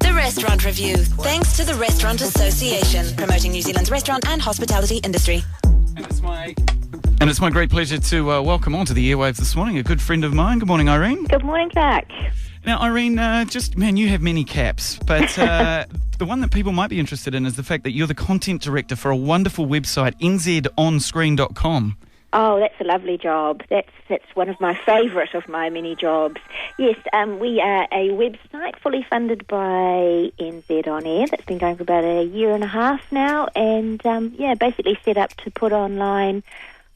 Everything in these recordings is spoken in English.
The Restaurant Review, thanks to the Restaurant Association, promoting New Zealand's restaurant and hospitality industry. And it's my great pleasure to welcome onto the airwaves this morning a good friend of mine. Good morning, Irene. Good morning, Clark. Now, Irene, you have many caps, but the one that people might be interested in is the fact that you're the content director for a wonderful website, nzonscreen.com. Oh, that's a lovely job. That's one of my favourite of my many jobs. Yes, we are a website fully funded by NZ On Air that's been going for about a year and a half now, and basically set up to put online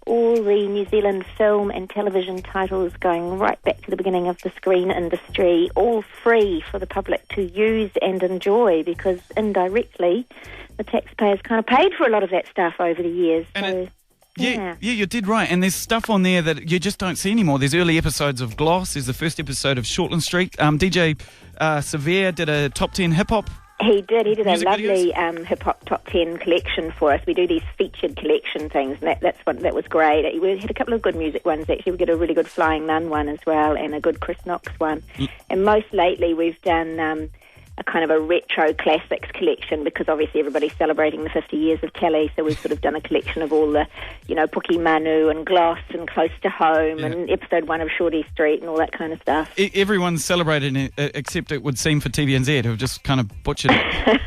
all the New Zealand film and television titles going right back to the beginning of the screen industry, all free for the public to use and enjoy, because indirectly the taxpayers kind of paid for a lot of that stuff over the years. Yeah, you did right. And there's stuff on there that you just don't see anymore. There's early episodes of Gloss. There's the first episode of Shortland Street. DJ Severe did a top 10 hip-hop. He did a lovely hip-hop top 10 collection for us. We do these featured collection things, and that was great. We had a couple of good music ones, actually. We got a really good Flying Nun one as well, and a good Chris Knox one. And most lately we've done a kind of a retro classics collection, because obviously everybody's celebrating the 50 years of telly, so we've sort of done a collection of all the, Puki Manu and Gloss and Close to Home and episode 1 of Shorty Street and all that kind of stuff. Everyone's celebrating it, except it would seem for TVNZ, who've just kind of butchered it.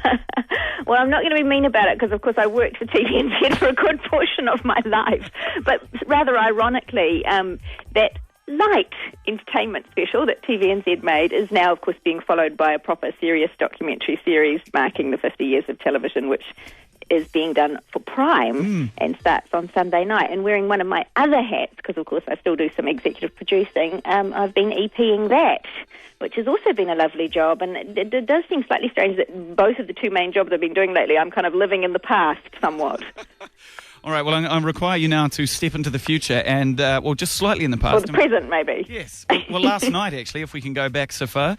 Well, I'm not going to be mean about it, because, of course, I worked for TVNZ for a good portion of my life. But rather ironically, that light entertainment special that TVNZ made is now, of course, being followed by a proper serious documentary series marking the 50 years of television, which is being done for Prime and starts on Sunday night. And wearing one of my other hats, because, of course, I still do some executive producing, I've been EPing that, which has also been a lovely job. And it does seem slightly strange that both of the two main jobs I've been doing lately, I'm kind of living in the past somewhat. All right, well, I require you now to step into the future and, just slightly in the past. Or the present, maybe. Yes. Well, last night, actually, if we can go back so far,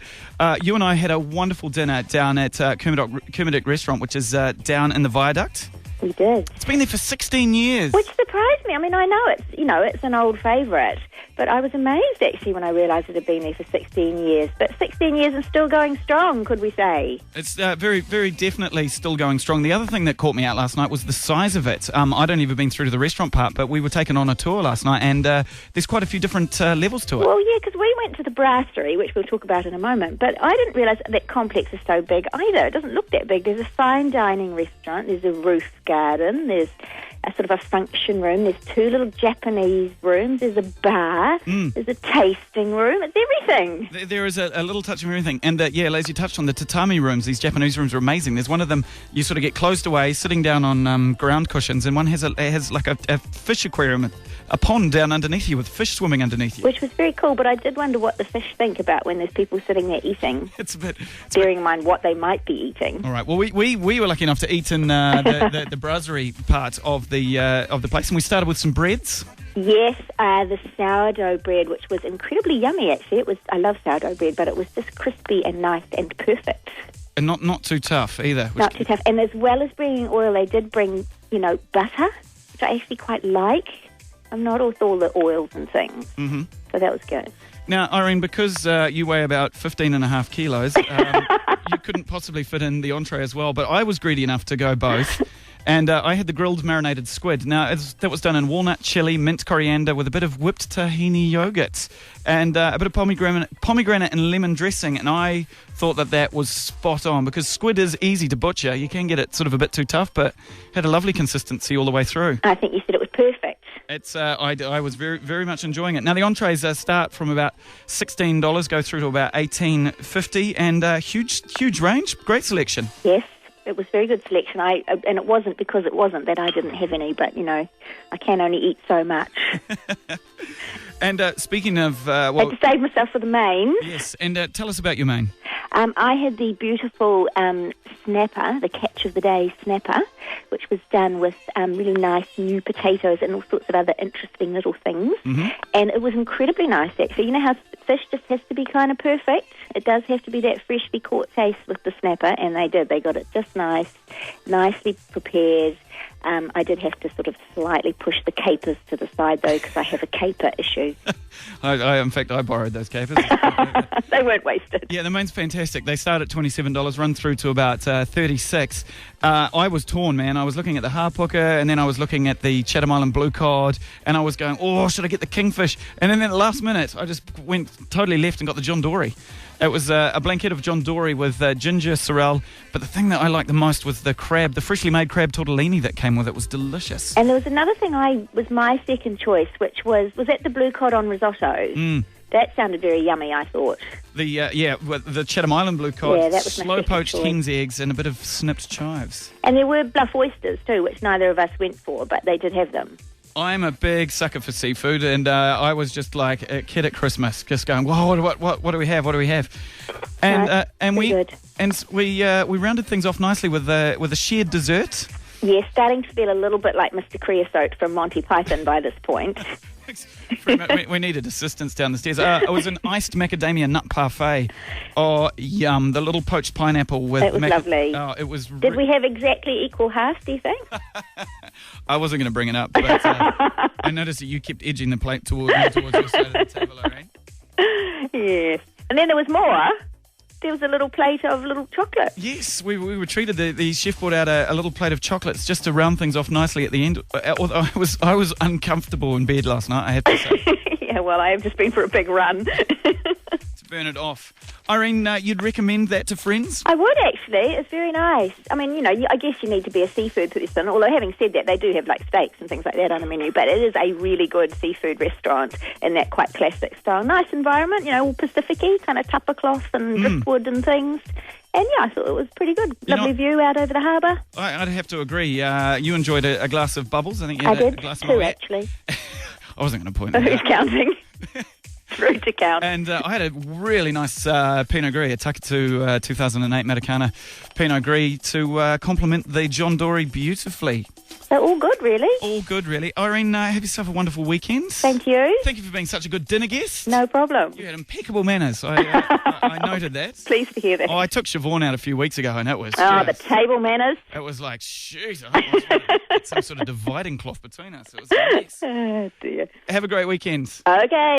you and I had a wonderful dinner down at Kermadec restaurant, which is down in the Viaduct. We did. It's been there for 16 years. Which surprised me. I mean, I know it's an old favourite, but I was amazed, actually, when I realised it had been there for 16 years. But 16 years and still going strong, could we say? It's very, very definitely still going strong. The other thing that caught me out last night was the size of it. I'd only ever been through to the restaurant part, but we were taken on a tour last night, and there's quite a few different levels to it. Well, yeah, because we went to the brasserie, which we'll talk about in a moment, but I didn't realise that complex is so big either. It doesn't look that big. There's a fine dining restaurant, there's a roof garden, there's a sort of a function room, there's 2 little Japanese rooms, there's a bar, there's a tasting room, it's everything. There is a little touch of everything. And as you touched on, the tatami rooms, these Japanese rooms are amazing. There's one of them, you sort of get closed away, sitting down on ground cushions, and one has like a fish aquarium, a pond down underneath you with fish swimming underneath you. Which was very cool, but I did wonder what the fish think about when there's people sitting there eating. Bearing in mind what they might be eating. All right, well, we were lucky enough to eat in the brasserie part of the place, and we started with some breads. Yes, the sourdough bread, which was incredibly yummy, actually. I love sourdough bread, but it was just crispy and nice and perfect. And not too tough either. Not too tough. And as well as bringing oil, they did bring, butter, which I actually quite like. I'm not with all the oils and things. Mm-hmm. So that was good. Now, Irene, because you weigh about 15.5 kilos, you couldn't possibly fit in the entree as well, but I was greedy enough to go both. And I had the grilled marinated squid. Now, that was done in walnut, chili, mint coriander with a bit of whipped tahini yogurt and a bit of pomegranate and lemon dressing. And I thought that was spot on, because squid is easy to butcher. You can get it sort of a bit too tough, but had a lovely consistency all the way through. I think you said it was perfect. It's I was very, very much enjoying it. Now, the entrees start from about $16, go through to about $18.50, and huge range, great selection. Yes. It was very good selection. And it wasn't because it wasn't that I didn't have any, but, I can only eat so much. And speaking of... I had to save myself for the main. Yes, and tell us about your main. I had the beautiful snapper, the catch of the day snapper, which was done with really nice new potatoes and all sorts of other interesting little things. Mm-hmm. And it was incredibly nice, actually. You know how fish just has to be kind of perfect? It does have to be that freshly caught taste with the snapper, and they did. They got it just nicely prepared. I did have to sort of slightly push the capers to the side, though, because I have a caper issue. In fact, I borrowed those capers. They weren't wasted. Yeah, the moon's fantastic. They start at $27, run through to about $36. I was torn, man. I was looking at the hāpuka, and then I was looking at the Chatham Island blue cod, and I was going, oh, should I get the kingfish? And then at the last minute, I just went totally left and got the John Dory. It was a blanket of John Dory with ginger, sorrel, but the thing that I liked the most was the crab, the freshly made crab tortellini that came with it was delicious. And there was another thing was my second choice, which was that the blue cod on risotto? That sounded very yummy, I thought. The Chatham Island blue cod, yeah, that was my slow poached choice. hen's eggs and a bit of snipped chives. And there were bluff oysters too, which neither of us went for, but they did have them. I'm a big sucker for seafood, and I was just like a kid at Christmas, just going, "Whoa, what do we have? What do we have?" And right. and we good. and we rounded things off nicely with a shared dessert. Yeah, starting to feel a little bit like Mr. Creosote from Monty Python by this point. we needed assistance down the stairs. It was an iced macadamia nut parfait. Oh, yum! The little poached pineapple with. That was lovely. Oh, it was. Did we have exactly equal half? Do you think? I wasn't going to bring it up, but I noticed that you kept edging the plate towards your side of the table, Irene. Yes. And then there was more. There was a little plate of little chocolate. Yes, we were treated. The chef brought out a little plate of chocolates just to round things off nicely at the end. Although I was uncomfortable in bed last night, I have to say. Yeah, well, I have just been for a big run. To burn it off. Irene, you'd recommend that to friends? I would, actually. It's very nice. I mean, I guess you need to be a seafood person, although having said that, they do have like steaks and things like that on the menu, but it is a really good seafood restaurant in that quite classic style. Nice environment, all Pacific-y, kind of tupper cloth and driftwood and things. And yeah, I thought it was pretty good. Lovely view out over the harbour. I'd have to agree. You enjoyed a glass of bubbles. I think you I had did, a glass of two Moet. actually. I wasn't going to point that Who's out. counting? Through to count. And I had a really nice Pinot Gris, a Takatu 2008 Maracana Pinot Gris to complement the John Dory beautifully. So all good, really. All good, really. Irene, have yourself a wonderful weekend. Thank you. Thank you for being such a good dinner guest. No problem. You had impeccable manners. I noted that. Pleased to hear that. Oh, I took Siobhan out a few weeks ago, and it was the table manners. It was like, jeez, I almost wanted to get some sort of dividing cloth between us. It was a mess. Oh, dear. Have a great weekend. Okay.